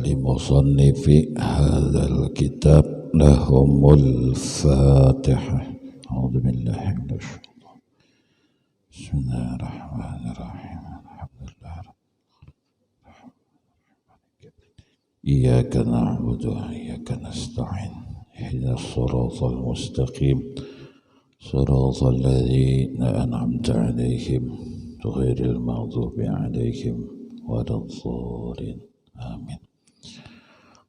ولمصنف هذا الكتاب لهم الفاتحة. أعوذ بالله من الشيطان. بسم الله الرحمن الرحيم. الحمد لله رب العالمين. إياك نعبد وإياك نستعين. اهدنا الصراط المستقيم صراط الذين أنعمت عليهم غير المغضوب عليهم ولا الضالين. آمين.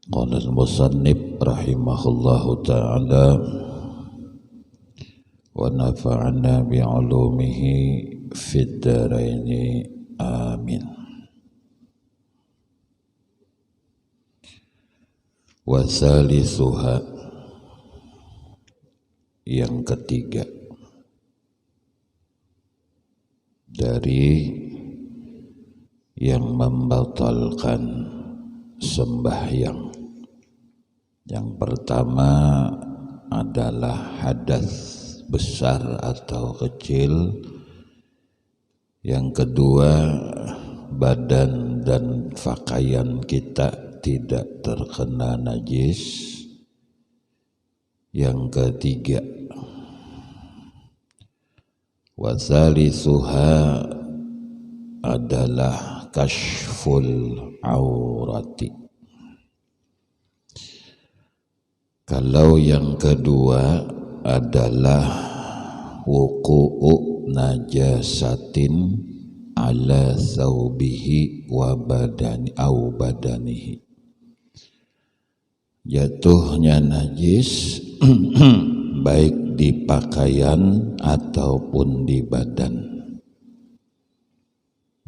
قال المصنف رحمه الله تعالى ونفعنا بعلومه في الدارين آمين. Wasalisuha, yang ketiga dari yang membatalkan sembahyang. Yang pertama adalah hadas besar atau kecil. Yang kedua, badan dan pakaian kita tidak terkena najis. Yang ketiga, wasalisuha adalah kashful aurati. Kalau yang kedua adalah wuqu'u najasatin ala thawbihi wa badani au badanihi, jatuhnya najis baik di pakaian ataupun di badan.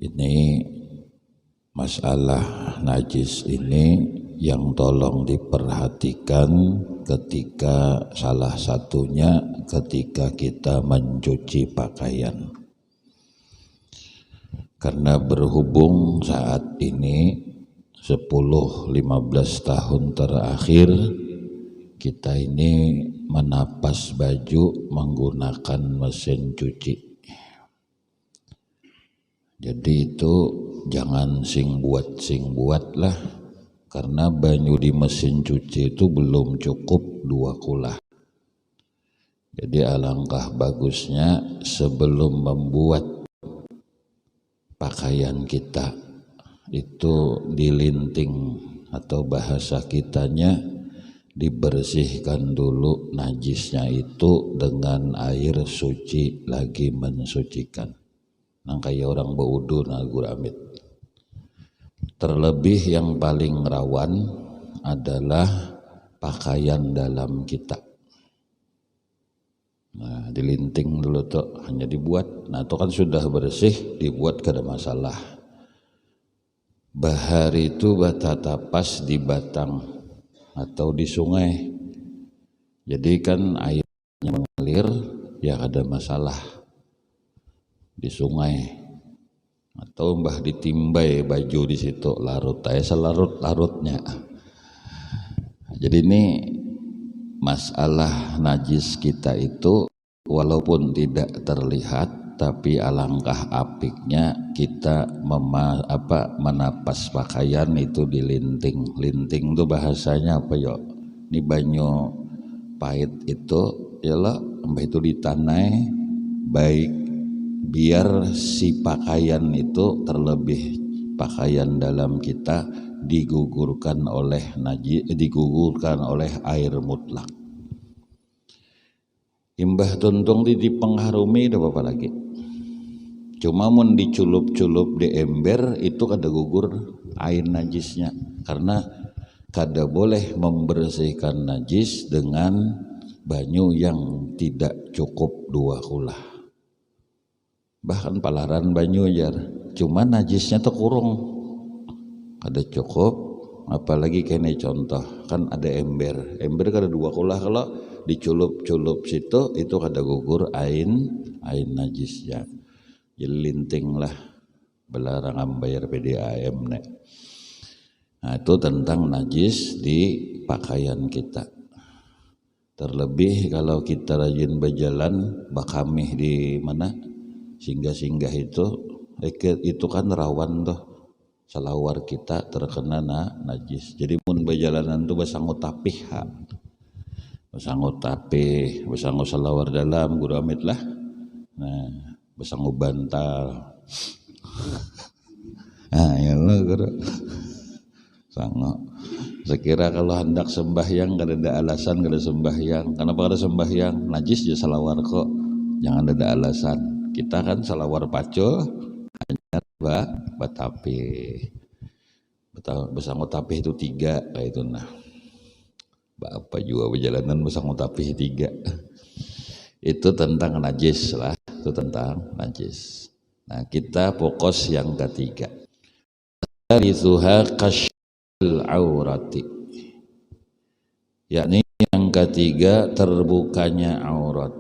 Ini masalah najis ini yang tolong diperhatikan ketika salah satunya ketika kita mencuci pakaian. Karena berhubung saat ini 10-15 tahun terakhir kita ini menapas baju menggunakan mesin cuci. Jadi itu jangan sing buat lah, karena banyu di mesin cuci itu belum cukup 2 kulah. Jadi alangkah bagusnya sebelum membuat pakaian kita itu dilinting atau bahasa kitanya dibersihkan dulu najisnya itu dengan air suci lagi mensucikan. Nah kayak orang berwudu nagur amit. Terlebih yang paling rawan adalah pakaian dalam kita. Nah dilinting dulu tuh, hanya dibuat. Nah itu kan sudah bersih, dibuat kada masalah. Bahar itu batata pas di batang atau di sungai. Jadi kan airnya mengalir, ya ada masalah di sungai. Atau mbah ditimbai baju di situ larut aja selarut-larutnya. Jadi ini masalah najis kita itu walaupun tidak terlihat, tapi alangkah apiknya kita menapas pakaian itu dilinting. Linting itu bahasanya apa ya? Ini banyu pahit itu yalah mbah itu ditanai baik biar si pakaian itu terlebih pakaian dalam kita digugurkan oleh air mutlak. Imbah tuntung di pengharumi ada apa lagi? Cuma mun diculup-culup di ember itu kada gugur air najisnya, karena kada boleh membersihkan najis dengan banyu yang tidak cukup 2 kulah. Bahkan palaran banyu jar, cuma najisnya tuh kurung kada cukup, apalagi kene contoh kan ada ember kada 2 kulah, kalau diculup-culup situ itu kada gugur air najisnya. Jadi linting lah belarang bayar PDAM nek. Nah itu tentang najis di pakaian kita. Terlebih kalau kita rajin berjalan bakamih di mana singgah-singgah itu kan rawan tuh salawar kita terkena najis. Jadi mun berjalanan tuh basanggo tapih ha. Basanggo tapih, basanggo salawar dalam guru amit lah. Nah, basanggo bantal. Ya Allah guru. Sango. Sekira kalau hendak sembahyang kada ada alasan kada sembahyang. Kenapa kada sembahyang? Najis je salawar kok. Jangan ada alasan. Kita kan salawar pacul hanya batapih. Basanggo tapih itu 3 kayak itu nah. Apa juga perjalanan basanggo tapih 3. Itu tentang najis lah, itu tentang najis. Nah, kita fokus yang ketiga. Rithuha kasyful aurati. Yakni yang ketiga terbukanya aurat.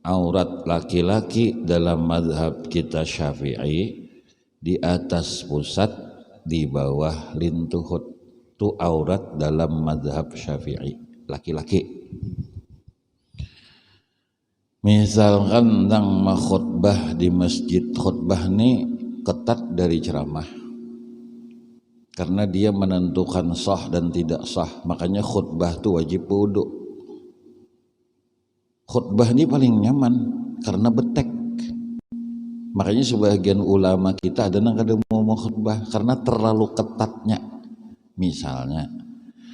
Aurat laki-laki dalam mazhab kita Syafi'i di atas pusat, di bawah lintuhut. Itu aurat dalam mazhab Syafi'i laki-laki. Misalkan nang khutbah di masjid, khutbah ini ketat dari ceramah. Karena dia menentukan sah dan tidak sah, makanya khutbah itu wajib wudu. Khutbah ini paling nyaman karena betek. Makanya sebagian ulama kita ada yang kada mau khutbah karena terlalu ketatnya. Misalnya,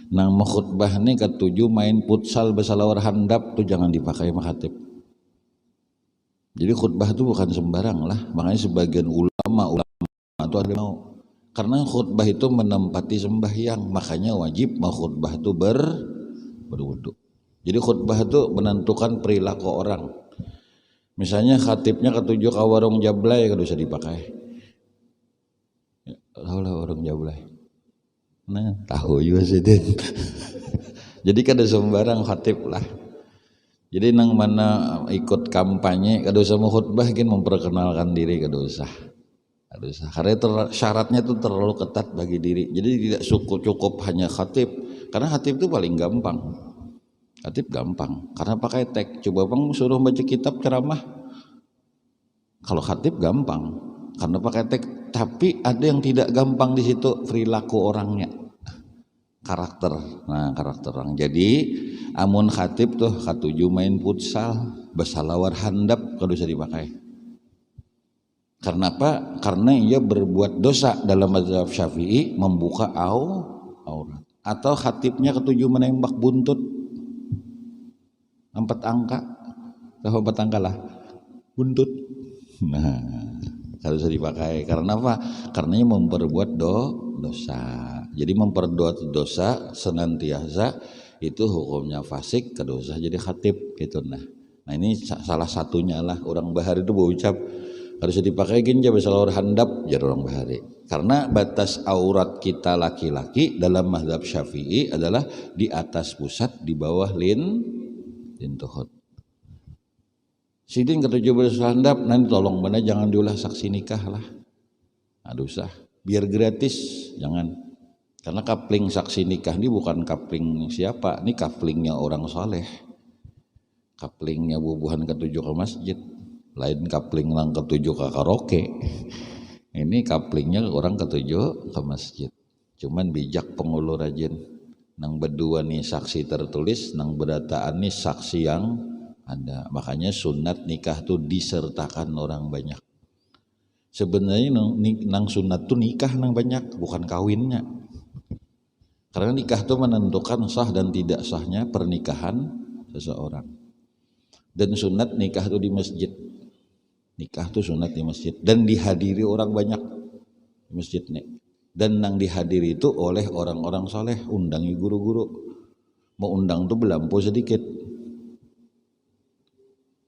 nang khutbah ini ketujuh main futsal bersalawar handap tuh jangan dipakai makhatib. Jadi khutbah itu bukan sembarang lah. Makanya sebagian ulama itu ada mau. Karena khutbah itu menempati sembahyang, makanya wajib mau khutbah itu berwudu. Jadi khutbah itu menentukan perilaku orang. Misalnya khatibnya ketujuh ke warung jablay kada usah dipakai. Tahu lah warung jablay. Nah, tahu juga sih Den. Jadi kada sembarang khatib lah. Jadi nang mana ikut kampanye kada usah mau khutbah kan memperkenalkan diri kada usah. Kada usah. Karena syaratnya itu terlalu ketat bagi diri. Jadi tidak cukup hanya khatib. Karena khatib itu paling gampang. Khatib gampang karena pakai teks. Coba bang suruh baca kitab ceramah. Kalau khatib gampang karena pakai teks. Tapi ada yang tidak gampang di situ, perilaku orangnya, karakter. Nah, karakter orang. Jadi amun khatib tuh katujuh main futsal, bersalawar handap kada usah dipakai. Karena apa? Karena ia berbuat dosa dalam mazhab Syafi'i, membuka aurat. Atau khatibnya ketujuh menembak buntut 4 angka, tahu 4 angka lah, buntut. Nah, harus dipakai. Karena apa? Karena memperbuat dosa. Jadi memperbuat dosa senantiasa itu hukumnya fasik, kada usah jadi khatib gitu. Nah ini salah satunya lah. Orang Bahari itu berucap harus dipakai gini bersalawar handap jadi orang Bahari. Karena batas aurat kita laki-laki dalam mazhab Syafi'i adalah di atas pusat, di bawah lintuhut. Sidin ketujuh bersalawar handap, nanti tolong benar jangan diulah saksi nikah lah. Aduh usah, biar gratis, jangan. Karena kapling saksi nikah ini bukan kapling siapa, ini kaplingnya orang soleh. Kaplingnya bubuhan ketujuh ke masjid, lain kapling lang ketujuh ke karaoke. Ini kaplingnya orang ketujuh ke masjid. Cuman bijak pengulur rajin. Nang berdua nih saksi tertulis, nang berataan nih saksi yang ada. Makanya sunat nikah tuh disertakan orang banyak. Sebenarnya nang sunat tuh nikah nang banyak, bukan kawinnya. Karena nikah tuh menentukan sah dan tidak sahnya pernikahan seseorang. Dan sunat nikah tuh di masjid. Nikah tuh sunat di masjid dan dihadiri orang banyak di masjid nih. Dan nang dihadiri itu oleh orang-orang soleh, undangi guru-guru. Mau undang tuh belampu sedikit.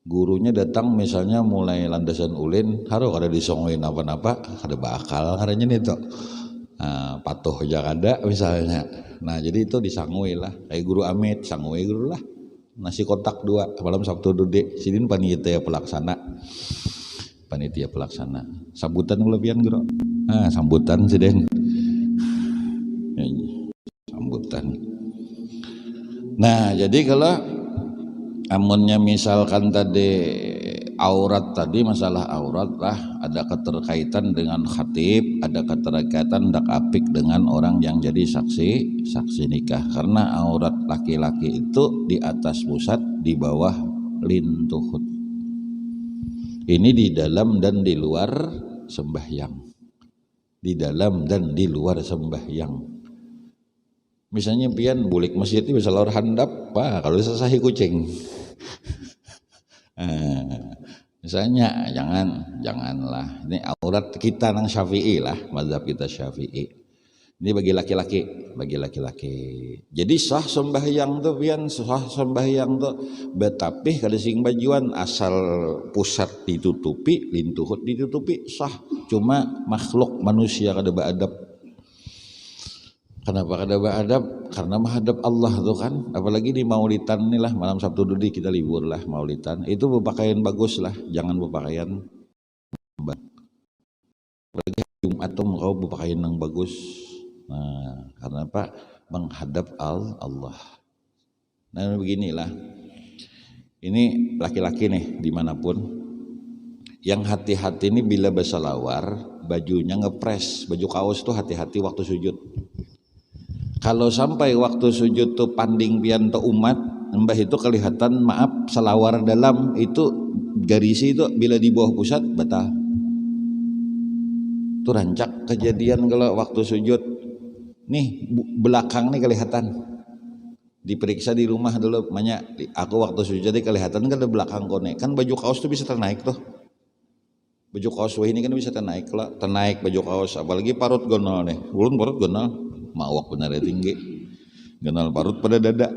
Gurunya datang misalnya mulai landasan ulin, harus ada disongoin apa-apa, ada bakal haranya nih tuh. Nah, patuh aja ada misalnya. Nah jadi itu disangui lah. Kayak guru Amit, sangui guru lah. Nasi kotak 2 malam Sabtu Dude. Sidin panitia pelaksana. Panitia pelaksana. Sambutan kelebihan guru. Nah sambutan sidin. Sambutan. Nah jadi kalau amunnya misalkan tadi aurat tadi, masalah aurat lah ada keterkaitan dengan khatib, ada keterkaitan dak apik dengan orang yang jadi saksi nikah. Karena aurat laki-laki itu di atas pusat, di bawah lintuhut. Ini di dalam dan di luar sembahyang. Di dalam dan di luar sembahyang. Misalnya pian bulik masjid itu bisa lor handap, pak kalau sesahi kucing. Misalnya janganlah. Ini aurat kita nang Syafi'i lah, mazhab kita Syafi'i. Ini bagi laki-laki. Jadi sah sembahyang tuh pian, sah sembahyang tuh betapih kada sing bajuan asal pusat ditutupi, lintuhut ditutupi sah. Cuma makhluk manusia kada beadab. Kenapa kada beadab? Karena menghadap Allah tuh kan. Apalagi di Maulidan nih lah, malam Sabtu dudi kita libur lah Maulidan. Itu berpakaian bagus lah, jangan berpakaian apalagi Jumat tuh kau berpakaian yang bagus. Nah, karena apa? Menghadap Allah. Nah beginilah. Ini laki-laki nih dimanapun. Yang hati-hati ini bila berselawar, bajunya ngepres, baju kaos tuh hati-hati waktu sujud. Kalau sampai waktu sujud tuh panding pian tuh umat, mbah itu kelihatan maaf selawar dalam itu garisi itu bila di bawah pusat batal. Itu rancak kejadian kalau waktu sujud. Nih belakang nih kelihatan. Diperiksa di rumah dulu, banyak aku waktu sujud tadi kelihatan kan ada belakang kone. Kan baju kaos tuh bisa ternaik tuh. Baju kaos wah ini kan bisa ternaik lah, ternaik baju kaos apalagi parut gonol nih. Ulun parut gonol. Mawak benar tinggi, kenal parut pada dada.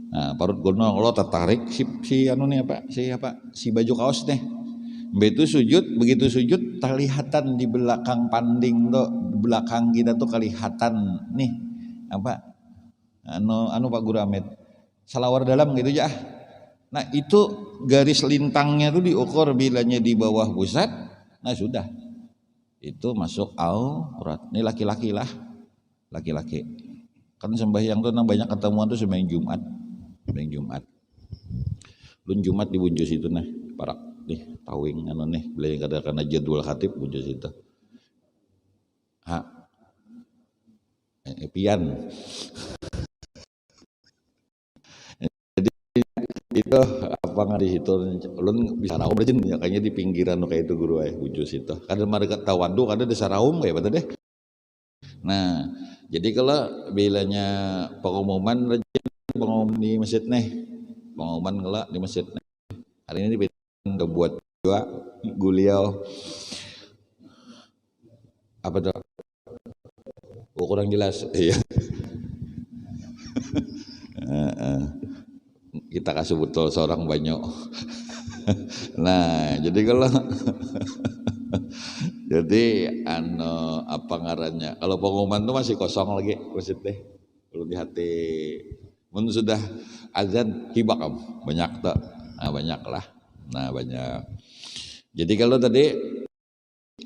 Nah, parut gonol lo tertarik si anu nih si baju kaos nih. Begitu sujud terlihatan di belakang panding tuh, belakang kita tuh kelihatan nih apa anu Pak Guru Ahmed salawar dalam gitu aja. Nah itu garis lintangnya tuh diukur bilanya di bawah pusat, nah sudah itu masuk aurat. Ini laki-laki lah. Laki-laki kan sembahyang tuh nang banyak ketemuan tuh sembahyang Jumat. Lun Jumat di Bunjus itu nah parak nih tawing anu nih beli kadang-kadang jadwal khatib Bunjus itu pian. Jadi itu apa nggak di situ ulun bisa raum aja ya kayaknya di pinggiran kayak itu guru Bunjus itu kadang mereka tawandu kadang desa raum kayak betul deh. Nah jadi kalau bilanya pengumuman di masjid nih, pengumuman kelak di masjid nih. Hari ini udah buat juga guliau apa tuh? Kurang jelas, iya. Kita kasih betul seorang banyak. Nah jadi kalau jadi apa ngarannya kalau pengumuman tuh masih kosong lagi masjid deh belum di hati mun sudah azan hibak banyak tak banyak lah banyak. Jadi kalau tadi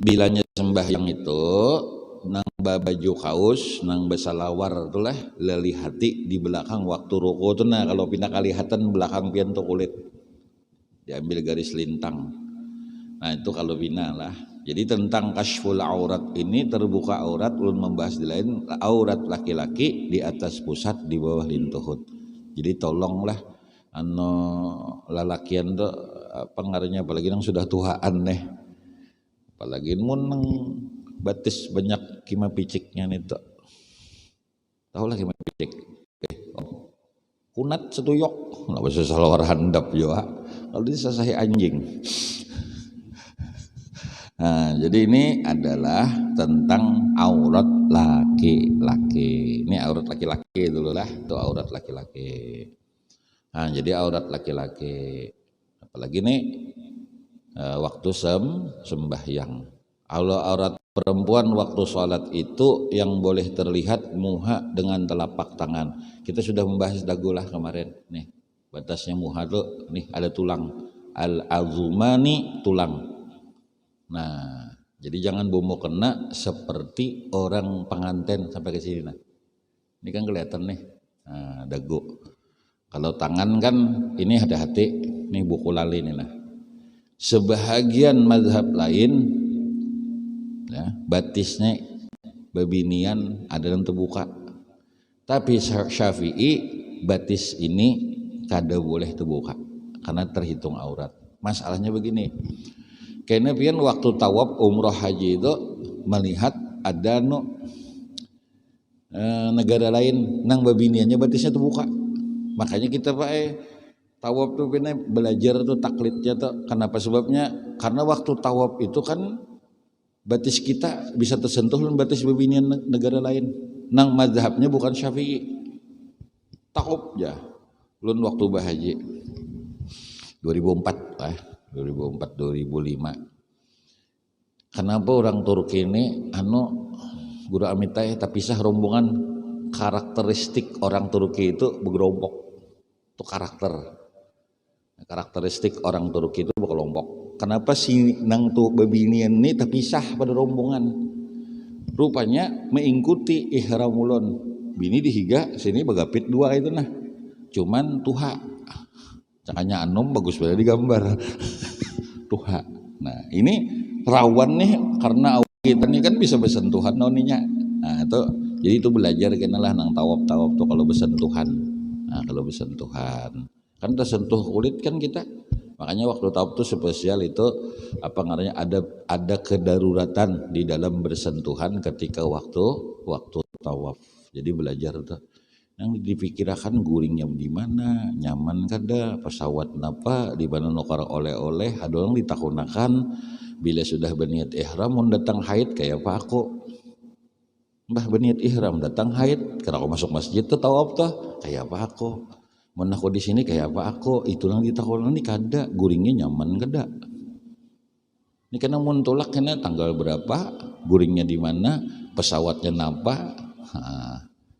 bilanya sembahyang itu nang baju kaos nang besalawar itulah leli hati di belakang waktu ruku tuh nah kalau pindah kelihatan belakang pian tuh kulit diambil garis lintang. Nah itu kalau bina lah. Jadi tentang kasyful aurat ini terbuka aurat ulun membahas di lain aurat laki-laki di atas pusat di bawah lintuhut. Jadi tolonglah lalakian tuh pengaruhnya apalagi yang sudah tuaan nih. Apalagi mun nang batis banyak kima piciknya nih tuh. Tahu lah kima picik. Kunat setuyok. Nggak bisa salawar handap juga. Kalau disasahi anjing. Nah, jadi ini adalah tentang aurat laki-laki. Ini aurat laki-laki dulu lah, itu aurat laki-laki. Nah, jadi aurat laki-laki. Apalagi nih waktu sembahyang. Kalau aurat perempuan waktu sholat itu yang boleh terlihat muha dengan telapak tangan. Kita sudah membahas dagulah kemarin. Nih batasnya muha tuh, nih ada tulang. Al-azumani tulang. Nah, jadi jangan bomo kena seperti orang pengantin sampai ke sini. Nah, ini kan kelihatan nih, dagu. Kalau tangan kan ini ada hati, nih buku lali nih nah. Sebahagian mazhab lain ya, batisnya babinian ada yang terbuka. Tapi Syafi'i batis ini kada boleh terbuka karena terhitung aurat. Masalahnya begini, karena pian waktu tawaf umroh haji itu melihat ada negara lain nang babiniannya batisnya terbuka. Makanya kita tawaf tuh pian belajar tuh taklidnya tuh. Kenapa sebabnya? Karena waktu tawaf itu kan batis kita bisa tersentuh dengan batis babinian negara lain. Nang mazhabnya bukan Syafi'i. Tawaf ya. Lun waktu bahaji 2004 2005. Kenapa orang Turki ini guru amitay terpisah rombongan, karakteristik orang Turki itu bergerombok. Itu karakteristik orang Turki itu berkelompok. Kenapa si nang tuh babinian ini terpisah pada rombongan? Rupanya mengikuti ihram ulun. Bini dihiga sini bagapit dua itu nah. Cuman tuha. Cakanya anom bagus pada digambar. Tuha. Nah, ini rawan nih karena kita ini kan bisa bersentuhan noninya. Nah, itu jadi itu belajar kenalah nang tawaf tuh kalau bersentuhan. Nah, kalau bersentuhan kan tersentuh kulit kan kita. Makanya waktu tawaf tuh spesial itu apa namanya ada kedaruratan di dalam bersentuhan ketika waktu tawaf. Jadi belajar tuh yang dipikirkan guringnya di mana, nyaman kada, pesawat napa, di mana nukar oleh-oleh, ada orang ditakunakan bila sudah berniat ihram mun datang haid kayak apa aku. Mbah berniat ihram datang haid, kalau masuk masjid tuh tawaf tuh kayak apa aku. Mun aku di sini kayak apa aku, itu lang ditakunan ini kada, guringnya nyaman kada. Ini karena mun tolak kena tanggal berapa, guringnya di mana, pesawatnya napa.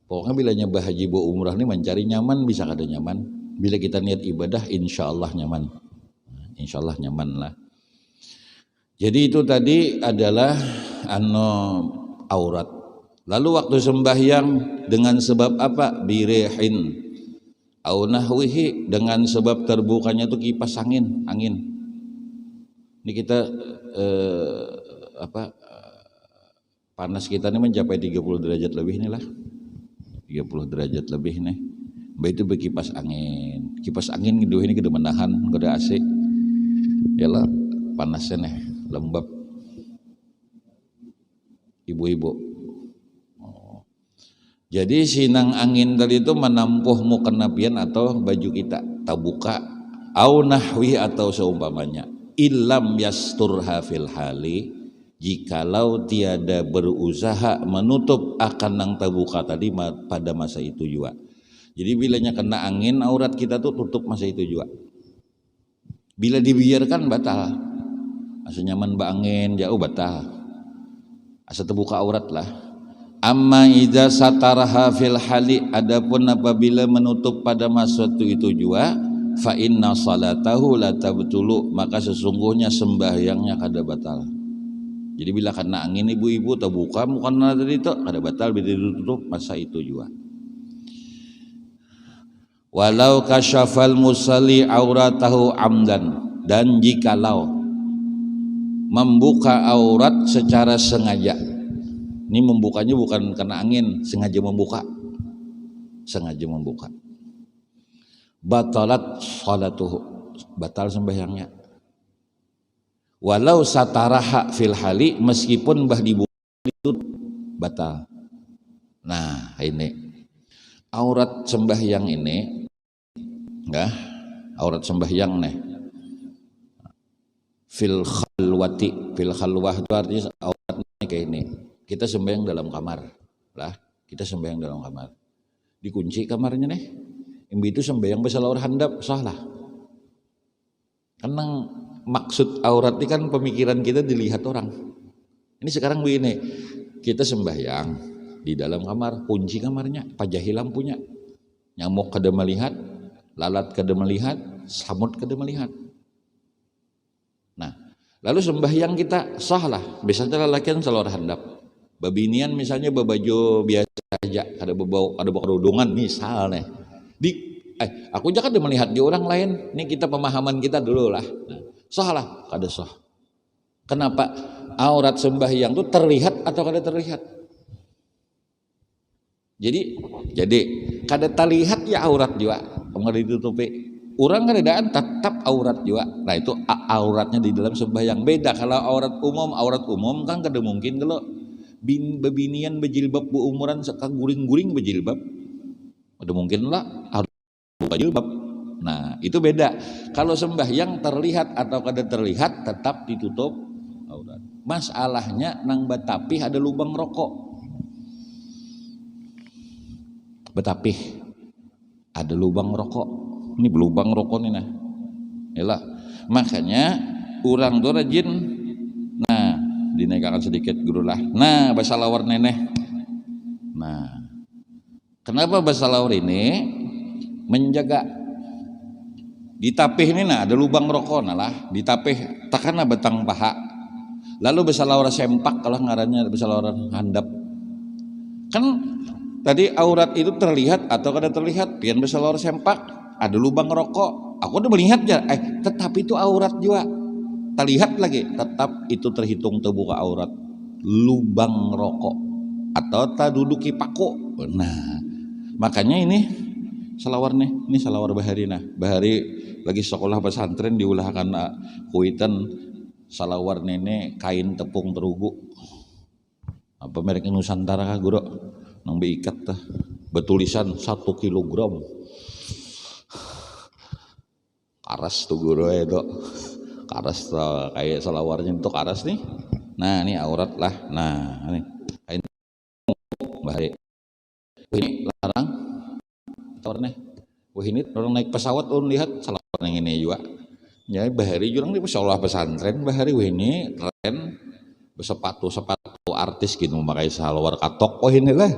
Pokoknya bila nyebah haji bu umrah ini mencari nyaman bisa kada nyaman. Bila kita niat ibadah insya Allah nyaman. Insya Allah nyaman lah. Jadi itu tadi adalah aurat. Lalu waktu sembahyang dengan sebab apa? Birihin au nahwihi, dengan sebab terbukanya itu kipas angin. Ini kita panas kita ini mencapai 30 derajat lebih nih lah. 30 derajat lebih nih. Mbak itu berkipas angin. Kipas angin gitu ini kita menahan, ada AC. Yalah panasnya nih, lembab. Ibu-ibu. Jadi sinang angin tadi itu menampuh mukenapian atau baju kita, tabuka au nahwi atau seumpamanya. Illam yasturha fil hali, jikalau tiada berusaha menutup akan nang tabuka tadi pada masa itu juga. Jadi bilanya kena angin aurat kita tuh tutup masa itu juga. Bila dibiarkan batal. Asa nyaman ba angin jauh batal. Asa terbuka aurat lah. Amma idza sataraha fil hali, adapun apabila menutup pada masa itu juga, fa inna salatahu la tabtulu, maka sesungguhnya sembahyangnya kada batal. Jadi bila kena angin ibu-ibu terbuka mukana tadi itu kada batal bila ditutup masa itu juga. Walau kasyafal musalli auratahu amdan, dan jikalau membuka aurat secara sengaja. Ini membukanya bukan kena angin, sengaja membuka. Batalat sholatuhu, batal sembahyangnya. Walau sataraha fil hali, meskipun bah dibuka itu batal. Nah ini aurat sembahyang ini, enggak? Aurat sembahyang nih. Fil khalwah itu artinya auratnya kayak ini. Kita sembahyang dalam kamar lah, dikunci kamarnya nih. Yang itu sembahyang besalawar handap salah. Karena maksud aurat ini kan pemikiran kita dilihat orang. Ini sekarang begini, kita sembahyang di dalam kamar, kunci kamarnya, pajahi lampunya, nyamuk kada melihat, lalat kada melihat, samut kada melihat. Nah, lalu sembahyang kita salah. Biasanya lelakian salawar handap. Babinian misalnya berbaju biasa aja, ada bawa kerudungan misalnya. Aku jangan melihat di orang lain. Ini kita pemahaman kita dulu lah. Nah, Salah, kada sah. Kenapa? Aurat sembahyang itu terlihat atau kada terlihat? Jadi kada terlihat ya aurat juga, kada ditutupi. Orang kadang tetap aurat juga. Nah itu auratnya di dalam sembahyang beda. Kalau aurat umum kan kada mungkin kalau bebinian berjilbab umuran sekang guring-guring berjilbab. Kada mungkin lah harus buka jilbab. Nah itu beda. Kalau sembahyang terlihat atau kada terlihat tetap ditutup aurat. Masalahnya nang Batapih ada lubang rokok. Batapih ada lubang rokok. Ini berlubang rokok nih nah. Yalah. Makanya orang tuh rajin. Nah, dinaikkan sedikit guru lah. Nah, bahasa lawar neneh. Nah, kenapa bahasa lawar ini menjaga ditapih ini nah ada lubang rokok nah lah ditapih takana batang paha. Lalu bahasa lawar sempak kalau ngarannya bahasa lawar handap. Kan tadi aurat itu terlihat atau kada terlihat? Pian bahasa lawar sempak ada lubang rokok. Aku udah melihat ya, tetapi itu aurat juga. Terlihat lagi, tetap itu terhitung terbuka aurat. Lubang rokok atau tak duduki paku. Nah, makanya ini salawar nih, ini salawar Bahari nah. Bahari lagi sekolah pesantren diulahkan kuitan salawar nenek kain tepung terugu. Apa mereknya Nusantara kah guru? Nang beikat tah. Betulisan 1 kilogram. Karas tuh guru itu. Karas tuh, kayak salawarnya itu karas nih. Nah, ini aurat lah. Nah, ini kain Bahari. Ini larang. Tawarnya. Wah ini orang naik pesawat orang lihat salawar yang ini juga. Ya Bahari jurang di sekolah pesantren Bahari wah ini keren. Sepatu artis gitu memakai salawar katok. Oh inilah.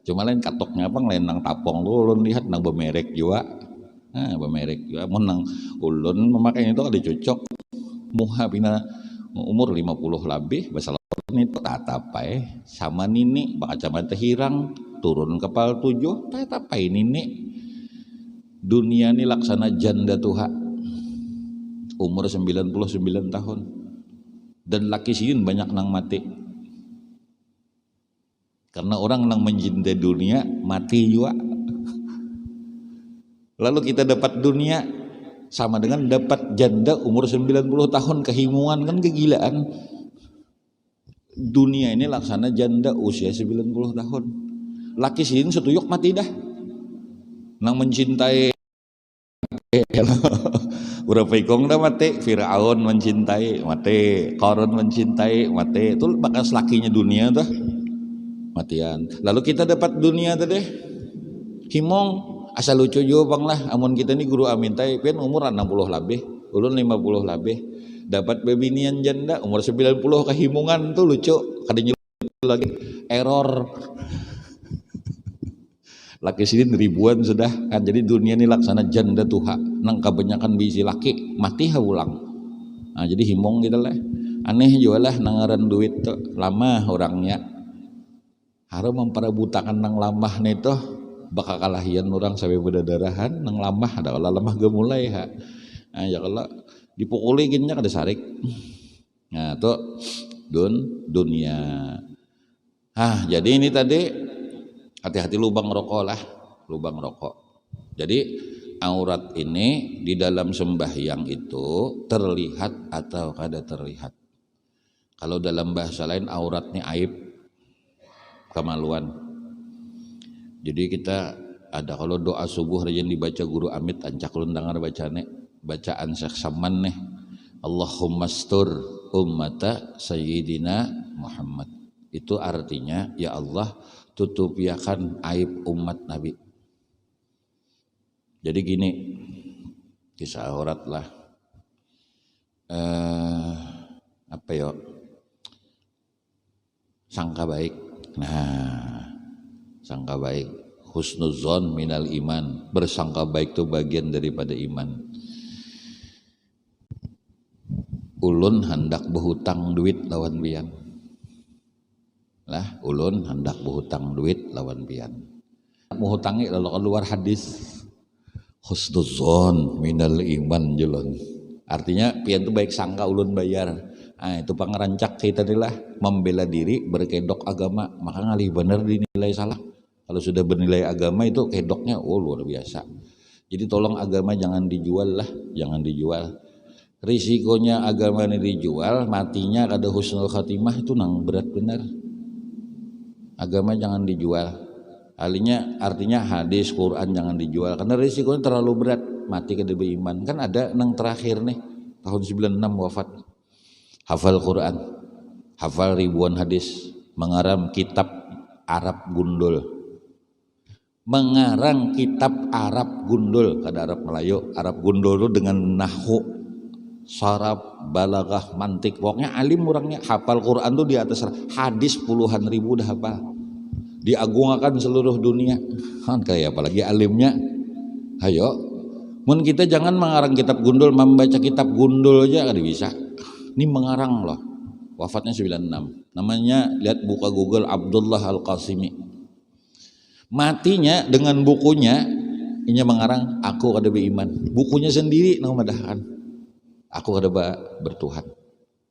Cuma lain katoknya apa lain nang tapong lu ulun lihat nang bemerek juga. Nah, bemerek juga menang ulun memakai itu ada cocok. Muha bina umur 50 lebih salawar ini tatapai sama nini kacamata hirang turun kepal 7 tatapai nini. Dunia ini laksana janda tuha umur 99 tahun dan laki sihun banyak nang mati karena orang nang mencintai dunia mati juga. Lalu kita dapat dunia sama dengan dapat janda umur 90 tahun kehimungan kan kegilaan. Dunia ini laksana janda usia 90 tahun. Laki sihun setuyuk mati dah. Nang mencintai berapa ikong dah mati, Firaun mencintai mati, Qarun mencintai mati, itu bakas lakinya dunia tuh matian. Lalu kita dapat dunia tadi himong asal lucu juga bang lah, amun kita nih guru amintai pian umur 60 lebih, ulun 50 lebih, dapat bebinian janda umur 90 kehimungan tuh lucu, kadang lagi error. Laki sini ribuan sudah kan, jadi dunia ini laksana janda tuha nang kebanyakan bisi laki mati ulang. Nah jadi himong gitu lah, aneh juga lah nangaran duit tuh lama orangnya harus memperabutakan nang lamah nih tuh bakal kalahian orang sampai berdarahan nang lamah ada kalau lamah gemulai ha. Nah ya kalau dipukuli gini kada sarik. Nah tuh dunia. Jadi ini tadi hati-hati lubang rokok lah, lubang rokok. Jadi aurat ini di dalam sembahyang itu terlihat atau kada terlihat. Kalau dalam bahasa lain auratnya aib, kemaluan. Jadi kita ada kalau doa subuh rajin dibaca guru amit ancak ulun dengar bacaan Syekh Saman nih. Allahumma astur ummata sayyidina Muhammad. Itu artinya ya Allah tutupiakan aib umat Nabi. Jadi gini kisah aurat lah. Apa ya? Sangka baik. Nah, sangka baik. Husnuzon minal iman. Bersangka baik itu bagian daripada iman. Ulun hendak berhutang duit lawan bian. Lah ulun hendak berhutang duit lawan pian. Mau hutangi lalu keluar hadis husnuzon minal iman julun. Artinya pian tuh baik sangka ulun bayar. Nah, itu pangerancak kita adalah membela diri berkedok agama, maka ngalih bener dinilai salah. Kalau sudah bernilai agama itu kedoknya luar biasa. Jadi tolong agama jangan dijual lah, jangan dijual. Risikonya agama ini dijual, matinya kada husnul khatimah itu nang berat bener. Agama jangan dijual. Artinya hadis Quran jangan dijual karena risikonya terlalu berat, mati kada beriman. Kan ada nang terakhir nih tahun 96 wafat. Hafal Quran, hafal ribuan hadis, mengarang kitab Arab gundul. Mengarang kitab Arab gundul, kada Arab Melayu, Arab gundul itu dengan nahwu, saraf, balaghah, mantik, pokoknya alim orangnya. Hafal Quran tuh di atas hadis puluhan ribu udah hafal. Diagungkan seluruh dunia. Kan kayak apalagi alimnya. Ayo, mun kita jangan mengarang kitab gundul, membaca kitab gundul aja kada bisa. Ini mengarang loh. Wafatnya 96. Namanya lihat buka Google Abdullah Al-Qasimi. Matinya dengan bukunya ini mengarang aku kada beriman. Bukunya sendiri namadahkan. Aku kada bertuhan.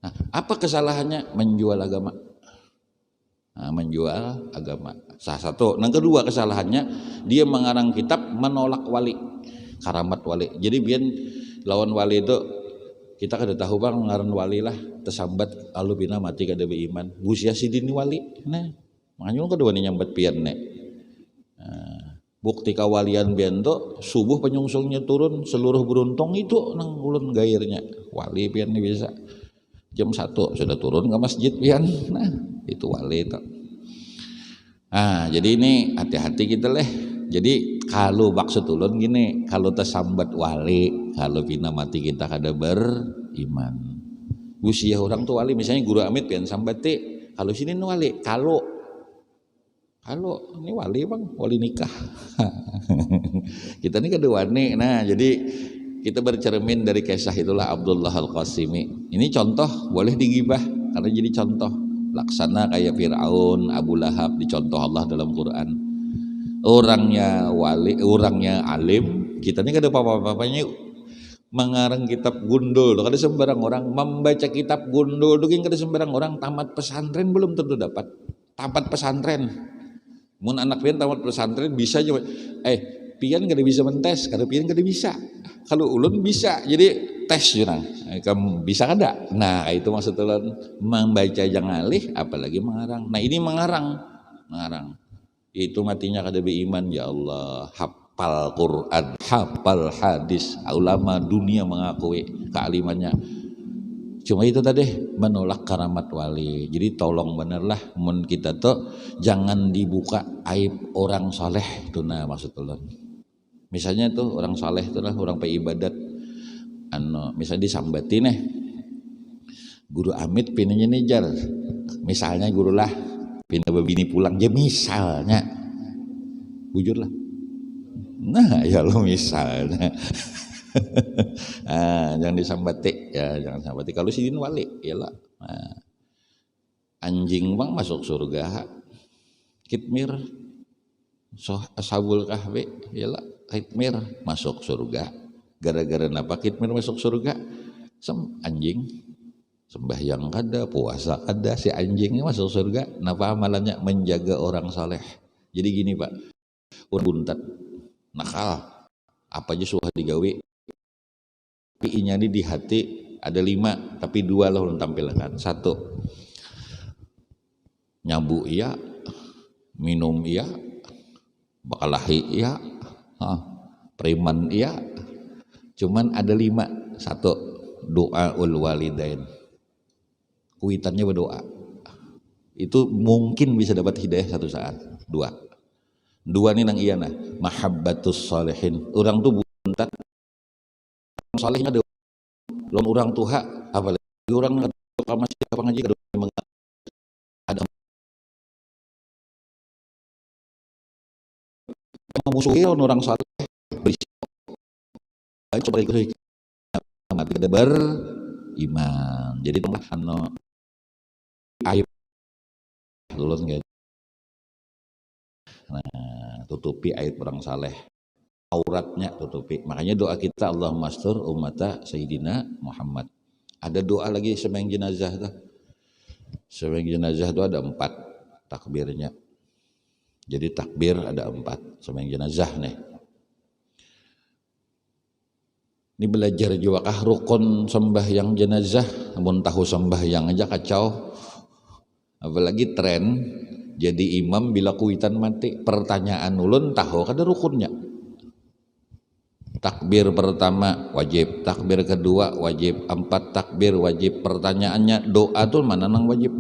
Nah, apa kesalahannya? Menjual agama. Nah, menjual agama. Salah satu. Yang kedua kesalahannya dia mengarang kitab menolak wali, karamat wali. Jadi biar lawan wali itu kita kada tahu bang ngaran wali lah tersambat alu bina mati kada beriman. Busia sidini wali. Nah, makanya kada wani nyambat pian nek. Nah, bukti kawalian bian tu subuh penyungsungnya turun seluruh beruntung itu nang ulun gairnya. Wali pian ni bisa. Jam 1 sudah turun ke masjid pian. Nah, itu wali itu. Nah, jadi ini hati-hati kita leh. Jadi kalau maksud ulun gini, kalau tersambat wali, kalau bina mati kita kada beriman. Usia orang tuh wali, misalnya guru amit pian sambati, kalau sini wali, kalau ini wali bang, wali nikah. Kita ini kada wani. Nah, jadi kita bercermin dari kisah itulah Abdullah Al-Qasimi. Ini contoh boleh digibah karena jadi contoh. Laksana kayak Fir'aun, Abu Lahab dicontoh Allah dalam Quran. Orangnya wali, orangnya alim, kita ini kada apa-apanya mengarang kitab gundul. Kada sembarang orang membaca kitab gundul, kada sembarang orang tamat pesantren belum tentu dapat. Tamat pesantren. Mun anak pian tamat pesantren bisa aja. Pian kada bisa mentes, kada pian kada bisa. Kalau ulun bisa, jadi tes jurang. Kamu bisa kada? Nah, itu maksud ulun membaca jangan alih, apalagi mengarang. Nah, ini mengarang. Itu matinya kada beriman, ya Allah. Hafal Quran, hafal hadis, ulama dunia mengakui kealimannya. Cuma itu tadi menolak karamat wali. Jadi tolong benerlah mun kita tuh jangan dibuka aib orang saleh itu nah maksud ulun. Misalnya tuh orang saleh itu lah orang ibadat. Misalnya disambati nih guru amit pinanya nijar. Misalnya guru lah pindah bini pulang dia misalnya bujur lah. Nah ya lo misalnya. Jangan disambati ya, jangan sambati. Kalau sidin wali iyalah. Nah, anjing bang masuk surga. Kitmir ashabul kahfi iyalah. Kitmir masuk surga. Gara-gara napa kitmir masuk surga? Anjing sembahyang kada, puasa kada, si anjingnya masuk surga. Napa amalannya? Menjaga orang saleh. Jadi gini pak, orang buntat nakal apa aja suah digawe. Tapi inya ini di hati ada 5, tapi 2 lah ulun tampilkan. 1 nyabu iya, minum iya, bakalahi iya, preman iya. Cuman ada 5. 1 doa ul walidain, kuitannya berdoa itu mungkin bisa dapat hidayah satu saat. 2 ini nang iya nah mahabbatus salihin. Orang tuh buntat salehnya ada lawan orang tuha apalagi orang masih apa ngaji ada memusuhi orang saleh baik coba ikut mati kada beriman. Jadi tonglah aib lulus enggak. Nah, tutupi aib orang saleh. auratnya tutupi. Makanya doa kita Allahumma astur ummata Sayyidina Muhammad. Ada doa lagi sembahyang jenazah tuh. Sembahyang jenazah itu ada 4 takbirnya. Jadi takbir ada 4 sembahyang jenazah nih. Ini belajar juga kah rukun sembahyang jenazah, namun tahu sembahyang aja kacau. Apalagi tren jadi imam bila kuitan mati. Pertanyaan ulun tahu kada rukunnya. Takbir pertama wajib, takbir kedua wajib, 4 takbir wajib. Pertanyaannya doa tuh mana nang wajib?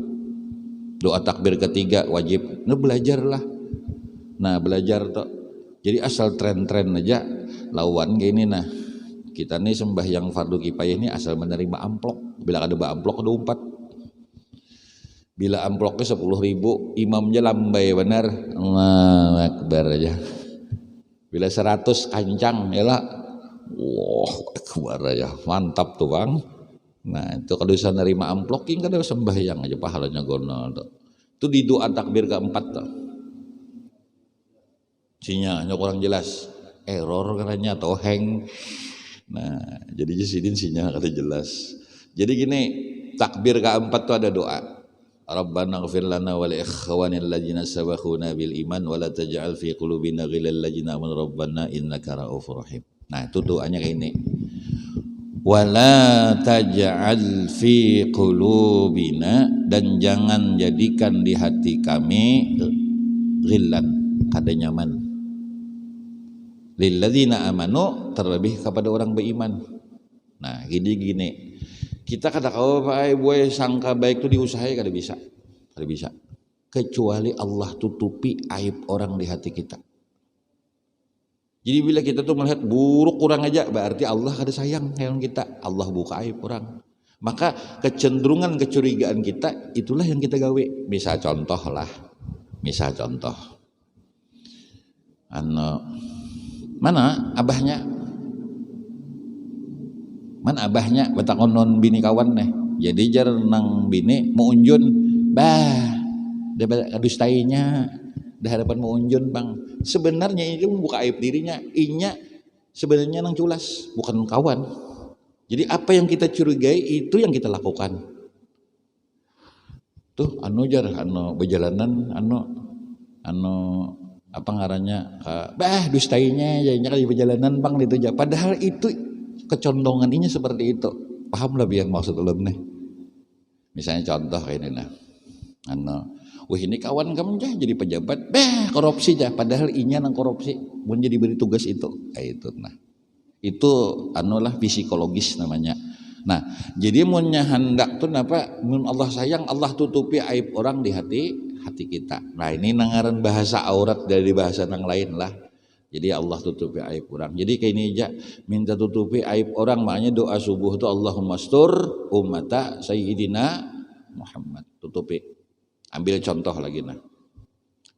Doa takbir ketiga wajib. Nah belajarlah. Nah belajar tuh. Jadi asal tren-tren aja lawan gini nah. Kita nih sembahyang fardu kifayah ini asal menerima amplok. Bila ada amplok ada 4. Bila amploknya 10.000, imamnya lambai benar. Allahu Akbar aja. Bila 100 kancang, ya lah. Wah, Akbar aja. Mantap tuh bang. Nah itu kalau bisa nerima amplok, ini kan ada sembahyang aja pahalanya gono tuh. Itu di doa takbir keempat tuh. Sinyalnya kurang jelas. Error katanya atau hang. Nah, jadi jasidin sinyal kata jelas. Jadi gini, takbir keempat tuh ada doa. Rabbana ighfir lana wa li ikhwanil ladzina sabaquna bil iman wa la taj'al fi qulubina ghillal ladzina amanu rabbana innaka ra'ufur rahim. Nah, itu doanya kayak ini. Wa la taj'al fi qulubina, dan jangan jadikan di hati kami ghillan, kada nyaman. Lilladzina amanu, terlebih kepada orang beriman. Nah gini kita kata kau boy sangka baik itu diusahai kada bisa kecuali Allah tutupi aib orang di hati kita. Jadi bila kita tuh melihat buruk kurang aja berarti Allah kada sayang dengan kita. Allah buka aib orang, maka kecenderungan kecurigaan kita itulah yang kita gawe. Misal contoh mana abahnya betakon non bini kawan nih. Jadi jar nang bini mau unjun dustainya dah hadapan mau unjun bang. Sebenarnya itu membuka aib dirinya, inya sebenarnya nang culas bukan kawan. Jadi apa yang kita curigai itu yang kita lakukan. Tuh berjalanan apa ngarannya dustainya jadinya kali perjalanan bang itu aja. Padahal itu kecondongan ini seperti itu. Paham lah biar maksud ulun nih. Misalnya contoh kayak ini nah. Ini kawan kamu jadi pejabat, korupsi jah. Padahal inya nang korupsi, mau jadi beri tugas itu. Itu nah. Itu lah psikologis namanya. Nah, jadi munnya hendak tuh apa? Mun Allah sayang, Allah tutupi aib orang di hati kita. Nah ini nangaran bahasa aurat dari bahasa yang lain lah. Jadi Allah tutupi aib orang. Jadi kayak ini aja minta tutupi aib orang. Makanya doa subuh itu Allahumma astur ummata Sayyidina Muhammad. Tutupi. Ambil contoh lagi nah.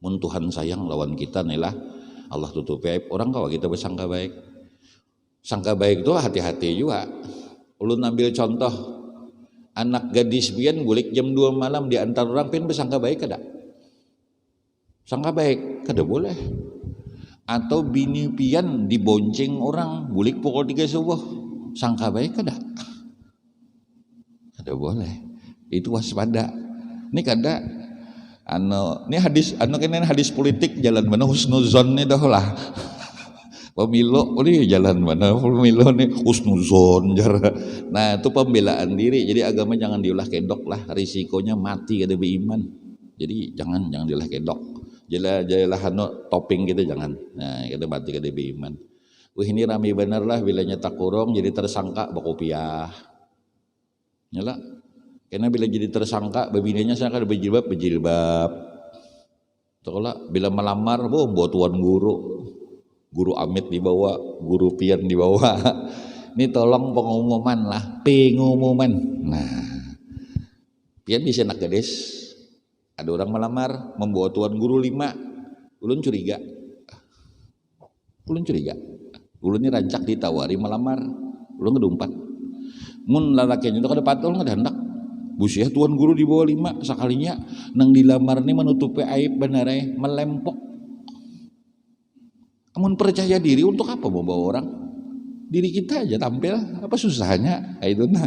Mun Tuhan sayang lawan kita nih lah. Allah tutupi aib orang kalau kita bersangka baik. Sangka baik itu hati-hati juga. Ulun ambil contoh. Anak gadis pian gulik jam 2 malam di antar orang pian bersangka baik kada? Sangka baik kada boleh. Atau bini pian dibonceng orang gulik pukul 3 subuh, sangka baik kada? Kada boleh. Itu waspada. Ini kada ini hadis politik jalan mana husnuzon nih dah lah. Pemilu ini jalan mana pemilu nih husnuzon jar. Nah itu pembelaan diri. Jadi agama jangan diulah kedok lah, risikonya mati kada beriman. Jadi jangan diulah kedok. Jalah topping gitu jangan. Nah kada mati kada beriman. Ini rame bener lah bila nyetak kurung jadi tersangka bakopiah. Nyala. Karena bila jadi tersangka babinanya saya kada berjilbab. Tokolah bila melamar bawa tuan guru amit dibawa, guru pian dibawa. Ini tolong pengumuman lah, pengumuman. Nah, pian bisa nak gadis. Ada orang melamar membawa tuan guru 5. Ulun curiga. Ulun ini rancak ditawari melamar. Ulun ngedumpat. Mun lalakinya itu kada patul kada hendak. Busiah tuan guru dibawa 5 sakalinya nang dilamar ni menutupi aib benerai melempok. Amun percaya diri untuk apa bawa orang? Diri kita aja tampil, apa susahnya? Nah, itu nah.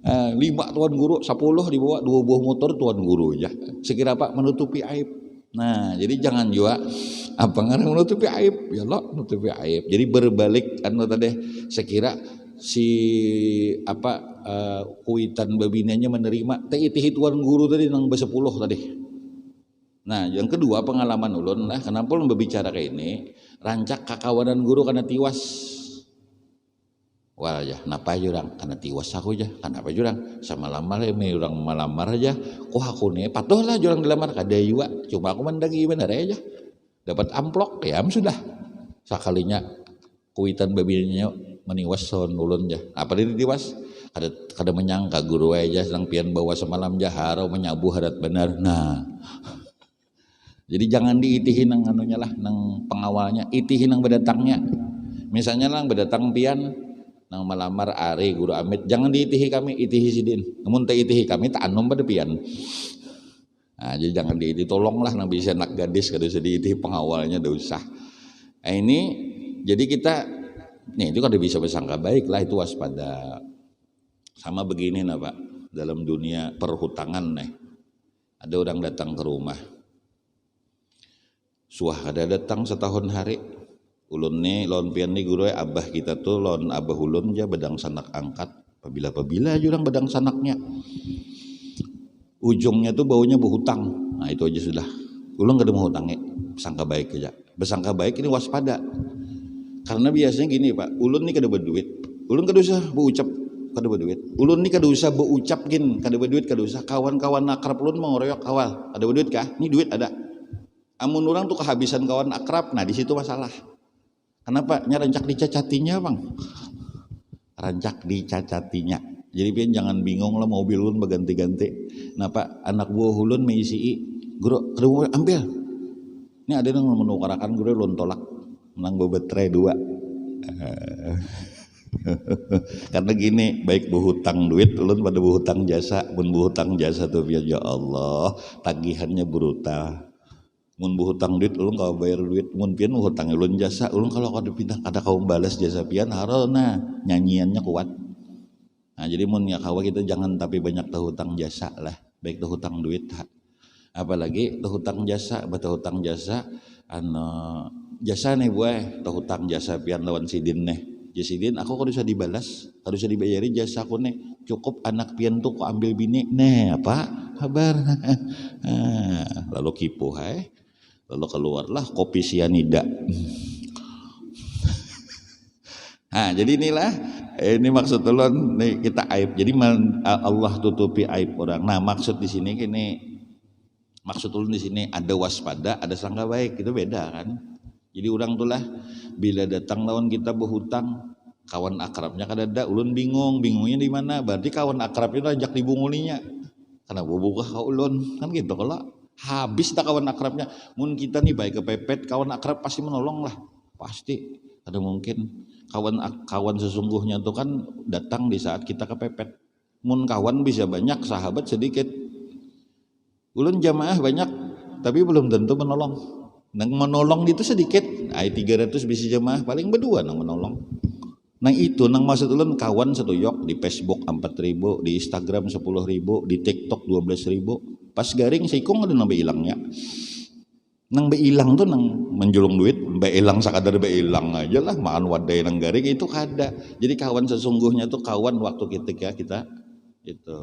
5 tuan guru, 10 dibawa 2 buah motor tuan guru aja. Sekira Pak menutupi aib. Nah, jadi jangan juga apa ngarang menutupi aib, ya lo menutupi aib. Jadi berbalik anu tadi sekira si apa kuitan babinanya menerima teh itihi tuan guru tadi nang be-10 tadi. Nah, yang kedua pengalaman ulun lah, kenapa ulun berbicara kayak ini, rancak kakawanan guru karena tiwas. Wah ya, napa jurang karena tiwas aku aja, kenapa jurang sama lamar me urang malamar aja, kok aku nih patuh lah jurang dilamar kada juga, cuma aku mendagi bener aja, dapat amplop ya sudah, sekalinya kuitan babinya meniwas son ulun aja, apa dia tiwas, kada menyangka guru aja sedang pian bawa semalam jaharo menyabu hadat benar, nah. Jadi jangan diitihin nang anunya lah, nang pengawalnya, itihin nang berdatangnya. Misalnya lang berdatang pian nang melamar Ari guru Amit, jangan diitihi kami, itihi sidin. Namun teh itihi kami tak anom pada pian. Nah, jadi jangan diitihi, tolonglah nang bisa anak gadis kada usah diitihi pengawalnya, dah usah. Nah, ini jadi kita nih itu kada bisa bersangka baik lah, itu waspada. Sama begini nah Pak, dalam dunia perhutangan nih. Ada orang datang ke rumah. Suah kada datang setahun hari. Ulun nih lawan pian nih guru abah kita tuh lawan abah ulun aja bedang sanak angkat. Pabila jurang bedang sanaknya. Ujungnya tuh baunya berhutang. Nah itu aja sudah. Ulun kada mau hutangnya. Bersangka baik aja. Bersangka baik ini waspada. Karena biasanya gini Pak. Ulun nih kada berduit. Ulun kada usah berucap kada berduit. Ulun nih kada usah berucap gin kada berduit kada usah. Kawan-kawan akrab ulun mau ngeroyok awal. Ada berduit kah? Ini duit ada. Amun orang tuh kehabisan kawan akrab. Nah di situ masalah. Kenapa? Rancak dicacatinya bang, rancak dicacatinya. Jadi pian jangan bingung lah mobil ulun berganti-ganti. Kenapa? Anak buah ulun meisi guru kedua ambil. Ini ada yang menukarakan guru ulun tolak, menang bebetre 2. Karena gini, baik berhutang duit ulun pada berhutang jasa, pun berhutang jasa tuh ya Allah, tagihannya brutal. Mun hutang duit ulun kalau bayar duit mun pian hutang ulun jasa ulun kalau kada pindah kada kau balas jasa pian harona nyanyiannya kuat. Nah jadi mun ya kawa kita jangan tapi banyak teu hutang jasa lah, baik teu hutang duit apalagi teu hutang jasa, teu hutang jasa jasa nih buah teu hutang jasa pian lawan sidin nih. Sidin aku kada usah dibalas, kada usah dibayari jasa aku nih. Cukup anak pian tuh kok ambil bini nih apa kabar. Lalu kipu hai. Lalu keluarlah kopi sianida. Nah, jadi inilah ini maksud ulun nih kita aib. Jadi Allah tutupi aib orang. Nah, maksud di sini gini. Maksud ulun di sini ada waspada, ada sangka baik. Itu beda kan? Jadi orang tulah bila datang lawan kita berhutang, kawan akrabnya kadada ulun bingungnya di mana? Berarti kawan akrabnya ajak dibungulinya. Karena buka ka ulun kan gitu kalau habis dah kawan akrabnya. Mun kita nih baik kepepet, kawan akrab pasti menolong lah. Pasti. Ada mungkin kawan sesungguhnya tuh kan datang di saat kita kepepet. Mun kawan bisa banyak, sahabat sedikit. Ulun jamaah banyak, tapi belum tentu menolong. Nang menolong itu sedikit. 300 bisa jamaah paling berdua nang menolong. Nang itu nang maksud ulun kawan setuyok di Facebook 4.000, di Instagram 10.000, di TikTok 12.000. Pas garing sikung ada nang beilangnya. Nang beilang tuh nang menjulung duit, beilang sakadar beilang aja lah, makan wadai nang garing itu kada. Jadi kawan sesungguhnya tuh kawan waktu kita itu.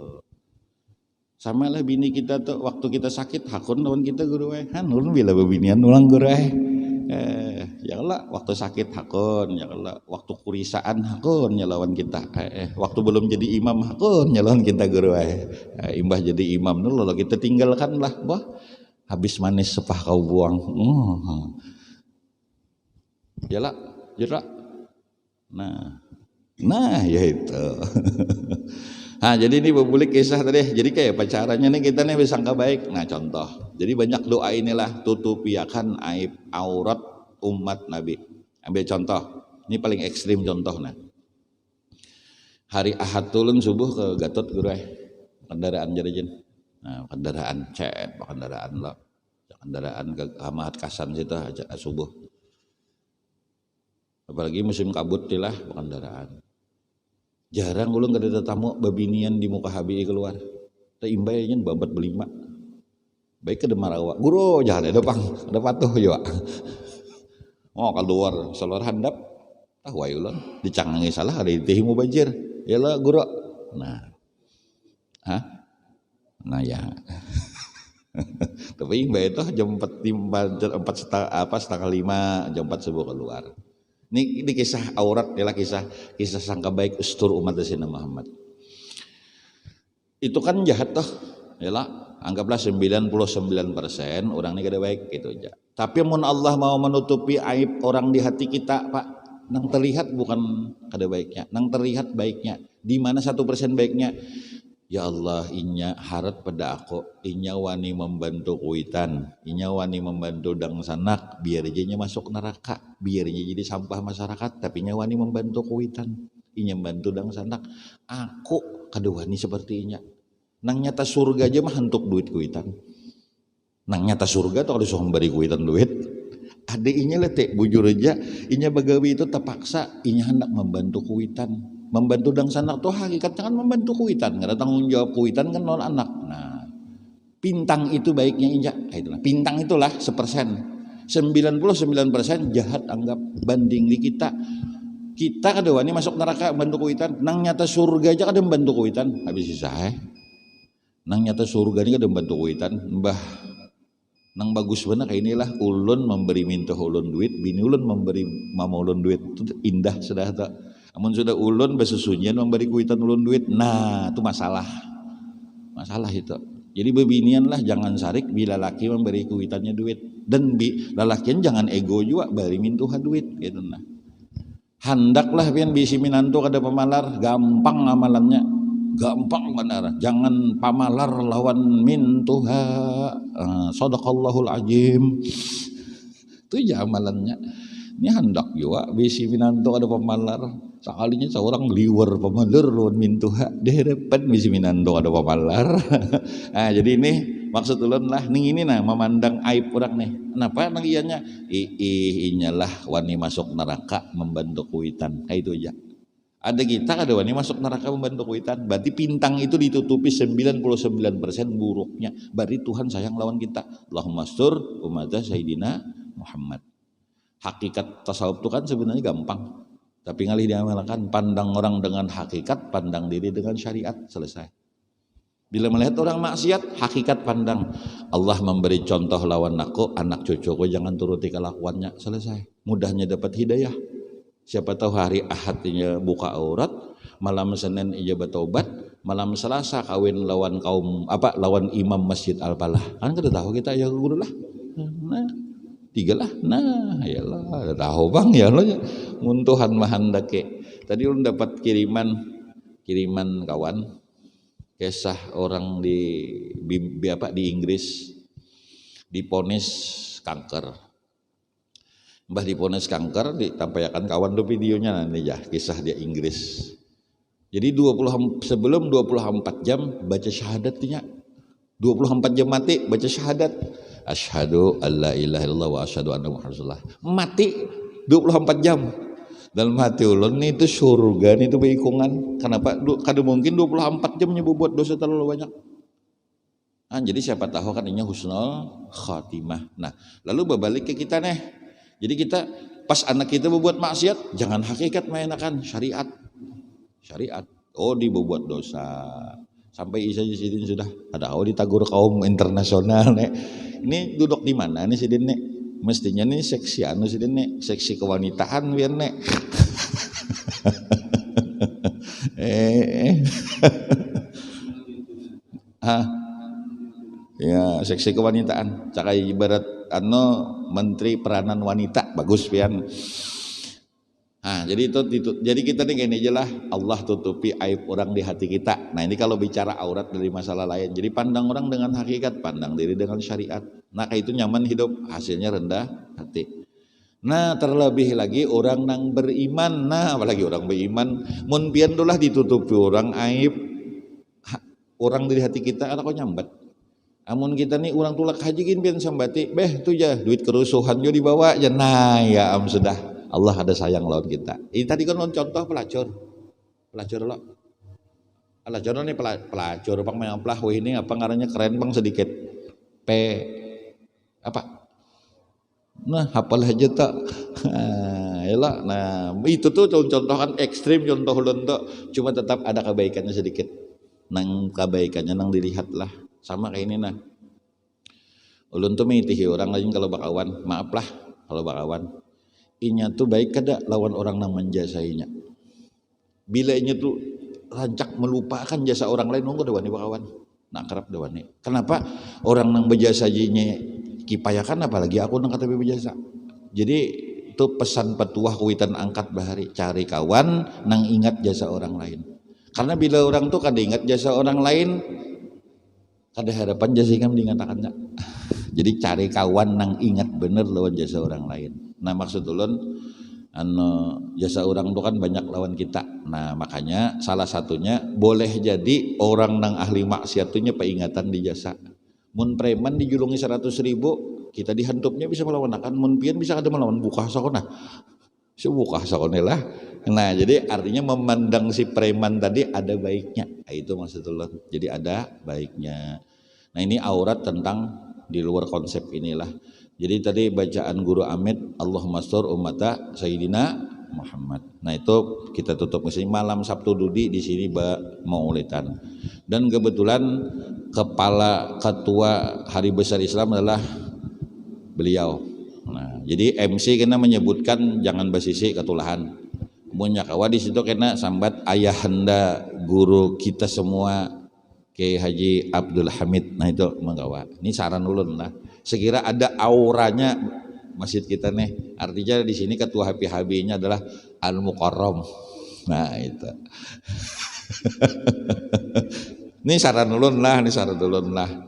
Sama lah bini kita tuh waktu kita sakit hakun lawan kita guru ulun bila bebinian ulang guru ya Allah waktu sakit hakun ya Allah waktu kurisaan hakun ya lawan kita waktu belum jadi imam hakun ya lawan kita guru imbah jadi imam dulu lalu kita tinggalkan lah bah habis manis sepah kau buang ya lah jerak nah ya itu. Nah jadi ini berbulik kisah tadi. Jadi kayak pacarannya nih kita nih bersangka baik. Nah contoh. Jadi banyak doa inilah tutupiakan aib aurat umat Nabi. Ambil contoh. Ini paling ekstrim contohnya. Hari Ahad tulun subuh ke Gatot guru kendaraan jadiin. Nah kendaraan kendaraan lo. Kendaraan ke Ahmad Kasan situ aja subuh. apalagi musim kabut lah kendaraan. Jarang ulang gak ada tamu babinian di muka HBI keluar. Teh imbaynya babat belima. Baik ke Demarawa. Guru jangan ada pang, ada patuh juga. Oh keluar seluar handap. Ah wae ulang dicangangi salah ada teh mau banjir. Yalah guru. Nah. Hah? Nah ya. Tapi imbay itu jam 4 setengah 5 jam 4 subuh keluar. Ini kisah aurat adalah kisah sangka baik ustur umat Nabi Muhammad. Itu kan jahat toh, yalah anggaplah 99% orang ini kada baik gitu aja. Tapi mun Allah mau menutupi aib orang di hati kita, Pak, nang terlihat bukan kada baiknya, nang terlihat baiknya. Di mana 1% baiknya? Ya Allah, inya harap pada aku, inya wani membantu kuitan, inya wani membantu dang sanak, biar inya masuk neraka, biar inya jadi sampah masyarakat, tapi inya wani membantu kuitan, inya membantu dang sanak. Aku kada wani seperti inya. Nang nyata surga aja mah hantuk duit kuitan. Nang nyata surga tuh kalau suruh memberi kuitan duit. Ada inya letek bujur aja, inya bagawi itu terpaksa, inya hendak membantu kuitan. Membantu dang sanak tuh hakikatnya kan membantu kuitan, nggak ada tanggung jawab kuitan kan nol anak. Nah, pintang itu baiknya injak, itulah pintang itulah 1%, 99% jahat anggap banding di kita. Kita kada wani masuk neraka bantu kuitan, nang nyata surga aja kada membantu kuitan, habis sisa nang nyata surga ini kada membantu kuitan, mbah nang bagus benar kayak inilah ulun memberi minta ulun duit, bini ulun memberi mama ulun duit, itu indah sudah tak. Namun sudah ulun besusunyian memberi kuitan ulun duit, nah itu masalah itu. Jadi bebinian lah jangan sarik bila laki memberi kuitannya duit, dan lalakian jangan ego juga bari mintuha duit gitu nah. Handaklah pian bisi minantu kada pamalar, gampang amalannya, gampang benar. Jangan pamalar lawan mintuha. Sadaqallahul azim. Itu aja amalannya. Ini hendak juga bisi minantu kada pamalar. Sekalinya seorang liwer pemalar lawan mintuha, derepan bisi minantu kada pamalar. Nah, jadi ini maksud ulun lah ning ini nah memandang aib orang nih. Kenapa nang ianya? Inyalah wani masuk neraka membantu kuitan. Kayak itu aja. Ada kita kada wani masuk neraka membantu kuitan. Berarti pintang itu ditutupi 99% buruknya. Berarti Tuhan sayang lawan kita. Allahumma astur ummata Sayyidina Muhammad. Hakikat tasawuf itu kan sebenarnya gampang. Tapi ngalih diamalkan, pandang orang dengan hakikat, pandang diri dengan syariat, selesai. Bila melihat orang maksiat, hakikat pandang. Allah memberi contoh lawan aku, anak cucuku jangan turuti kelakuannya, selesai. Mudahnya dapat hidayah. Siapa tahu hari Ahadnya buka aurat, malam Senin ijabah taubat, malam Selasa kawin lawan lawan imam Masjid Al-Falah. Kan kita tahu kita ya guru lah. Nah, 3 lah. Nah, yalah, ada tahu bang ya lo muntuhan mahandake. Tadi lu dapat kiriman kawan kisah orang di Inggris diponis kanker. Mbah diponis kanker, ditampilkan kawan tuh videonya nanti ya, kisah dia Inggris. Jadi sebelum 24 jam baca syahadatnya. 24 jam mati baca syahadat. Asyhadu alla ilaha illallah wa asyhadu anna muhammadar rasulullah. Mati 24 jam. Dalam hati ulun itu surga itu beikungan. Kenapa? Kada mungkin 24 jam buat dosa terlalu banyak. Nah, jadi siapa tahu kan ini husnul khatimah. Nah, lalu berbalik ke kita nih. Jadi kita pas anak kita berbuat maksiat, jangan hakikat mainkan syariat. Oh, dibuat dosa. Sampai Isa Sidin sudah ada ditagur kaum internasional nek. Ini duduk di mana nih Sidin nek? Mestinya nih seksi Sidin nek, seksi kewanitaan biar nek. Ya, seksi kewanitaan. Cakai ibarat menteri peranan wanita bagus pian. Nah, jadi kita nih gini aja lah, Allah tutupi aib orang di hati kita. Nah, ini kalau bicara aurat dari masalah lain. Jadi pandang orang dengan hakikat, pandang diri dengan syariat. Nah, kayak itu nyaman hidup, hasilnya rendah hati. Nah, terlebih lagi orang nang beriman. Nah, apalagi orang beriman, mun pian dolah ditutupi orang aib orang dari hati kita, ada kok nyambat. Amun kita nih orang tulak haji gin pian sambati, beh tuh ya duit kerusuhan jo dibawa aja. Nah, ya sudah. Allah ada sayang lawan kita. Ini tadi kan contoh pelacur lo. Pelacur nih pelacur pang mengaplah ini apa ngarannya keren bang sedikit. P apa? Nah, hafal aja tak. Yalah. Nah, itu tuh contoh kan ekstrim contoh lontok, cuma tetap ada kebaikannya sedikit. Nang kebaikannya nang dilihat lah. Sama kayak ini nah. Ulun tuh mengitihi orang lain kalau bakawan, maaf lah kalau bakawan. Inya tuh baik kada lawan orang nang menjasainya. Bila inya tuh rancak melupakan jasa orang lain, nunggu dewani bakawan. Nak kerap dewani. Kenapa orang nang berjasainya kipayakan apalagi aku nang kata berjasa. Jadi itu pesan petuah kuitan angkat bahari, cari kawan nang ingat jasa orang lain. Karena bila orang tuh kada ingat jasa orang lain, kada harapan jasa ikam diingatakan. Jadi cari kawan nang ingat bener lawan jasa orang lain. Nah maksud ulun jasa orang itu kan banyak lawan kita. Nah makanya salah satunya boleh jadi orang nang ahli maksiat tuh peingatan di jasa. Mun preman dijulungi 100.000, kita dihantupnya bisa melawan akan. Mun pian bisa ada melawan buka sakona. Buka sakona lah. Nah jadi artinya memandang si preman tadi ada baiknya. Nah, itu maksudnya. Jadi ada baiknya. Nah ini aurat tentang di luar konsep inilah. Jadi tadi bacaan Guru Amit Allahumma stur ummata Sayyidina Muhammad. Nah itu kita tutup mesin malam Sabtu Dudi di sini Maulidan. Dan kebetulan kepala ketua Hari Besar Islam adalah beliau. Nah jadi MC kena menyebutkan jangan basisi ketulahan. Punya kawa di situ kena sambat ayahanda guru kita semua Kiai Haji Abdul Hamid. Nah itu menggawa. Ini saran ulun lah. Sekira ada auranya masjid kita nih. Artinya di sini ketua HPHB-nya adalah Al Mukarram. Nah itu. Ini saran ulun lah,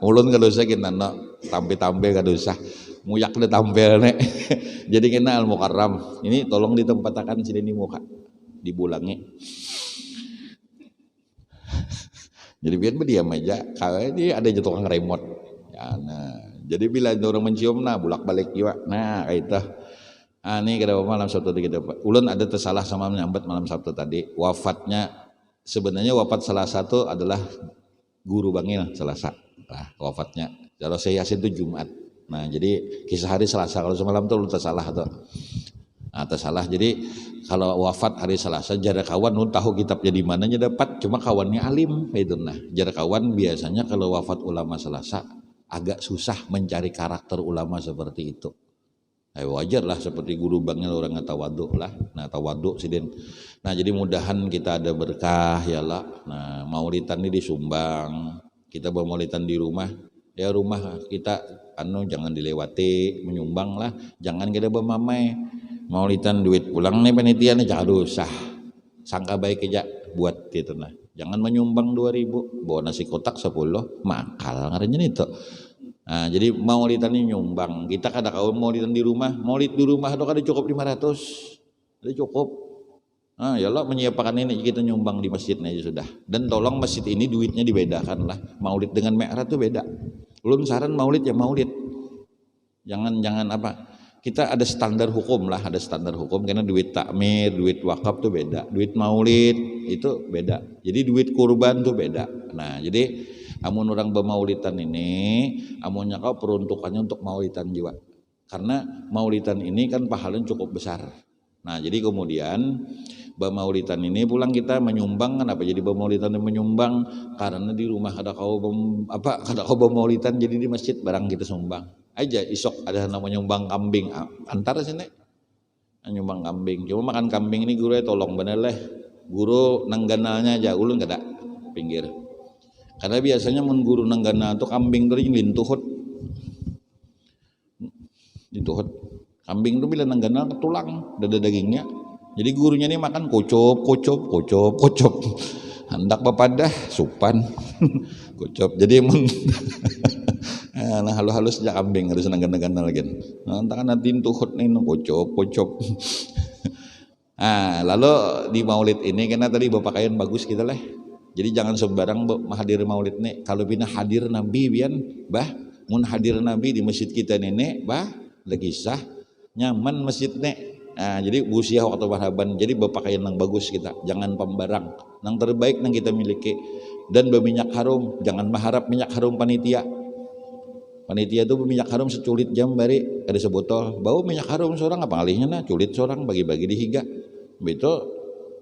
Ulun kada usah kita no tampil kada usah. Muyak udah tampil nih. Jadi kena Al Mukarram. Ini tolong ditempatkan sini di muka. Dibulangi. Jadi biar berdiam aja. Kalau ini ada tukang remote. Ya, nah. Jadi bila orang mencium nah bulak balik juga. Nah kayak itu. Ah ini kita malam Sabtu tadi kita. Ulun ada tersalah sama menyambat malam Sabtu tadi. Wafatnya sebenarnya wafat salah satu adalah Guru Bangil Selasa. Nah, wafatnya. Kalau saya Yasin itu Jumat. Nah jadi kisah hari Selasa. Kalau semalam tuh lu tersalah tuh. Nah tersalah. Jadi kalau wafat hari Selasa jarak kawan lu tahu kitabnya di mananya dapat. Cuma kawannya alim itu nah. Jarak kawan biasanya kalau wafat ulama Selasa agak susah mencari karakter ulama seperti itu. Wajar lah seperti Guru Bangil orang tawaduk lah. Nah tawaduk sidin. Nah jadi mudahan kita ada berkah ya lah. Nah maulidan ini disumbang. Kita bermaulidan di rumah. Ya rumah kita jangan dilewati menyumbang lah. Jangan kita bermamai. Maulidan duit pulang nih panitia nih jangan usah. Sangka baik aja buat gitu nah. Jangan menyumbang 2.000, bawa nasi kotak 10, makal ngarannya itu. Nah, jadi maulidan ini nyumbang. Kita kada kau maulidan di rumah, maulid di rumah itu kada cukup 500. Ada cukup. Nah, ya Allah menyiapkan ini kita nyumbang di masjidnya aja sudah. Dan tolong masjid ini duitnya dibedakan lah. Maulid dengan mi'raj itu beda. Belum saran maulid ya maulid. Jangan apa? Kita ada standar hukum lah, karena duit takmir, duit wakaf tuh beda, duit maulid itu beda, jadi duit kurban tuh beda. Nah jadi amun orang bermaulidan ini, amunnya kau peruntukannya untuk maulidan jiwa, karena maulidan ini kan pahalanya cukup besar. Nah jadi kemudian bermaulidan ini pulang kita menyumbang, kenapa jadi bermaulidan menyumbang? Karena di rumah kada kau bermaulidan, jadi di masjid barang kita sumbang. Aja isok ada namanya nyumbang kambing antara sini nyumbang kambing, cuma makan kambing ini guru tolong bener lah guru nangganalnya aja ulun kada pinggir, karena biasanya mun guru nanggana tuh kambing tuh lintuhut kambing tuh bila nanggana tulang dada dagingnya, jadi gurunya ini makan kocop hendak bapadah supan kocop, jadi mun nah halus sejak kambing harus nanggan-nanggan lagi. Nah, tangan nanti tuhut nih kocop. Nah, lalu di maulid ini karena tadi bapak pakaian bagus kita lah. Jadi jangan sembarang hadir maulid nih. Kalau bina hadir Nabi bian, mun hadir Nabi di masjid kita nenek, lagi sah nyaman masjid nih. Nah, jadi busiah waktu marhaban, jadi berpakaian yang bagus kita, jangan pembarang, yang terbaik yang kita miliki, dan berminyak harum, jangan mengharap minyak harum panitia. Panitia itu berminyak harum seculit jam bari ada sebotol, bau minyak harum seorang apa alihnya nah, culit seorang bagi-bagi di higa, begitu,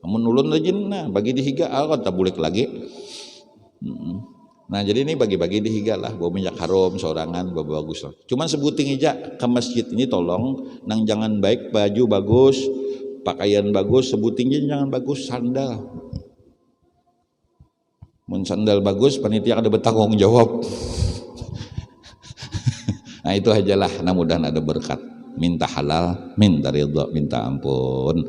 namun ulun lajin nah bagi di higa, kan tak boleh lagi. Nah jadi ini bagi-bagi di higa lah, bawa minyak harum seorangan, bawa bagus lah. Cuman sebuting aja ke masjid ini tolong, nang jangan baik baju bagus, pakaian bagus, sebutingnya jangan bagus, sandal. Mun sandal bagus, panitia ada bertanggung jawab. Nah itu aja lah, mudah-mudahan ada berkat. Minta halal, minta ridho, minta ampun.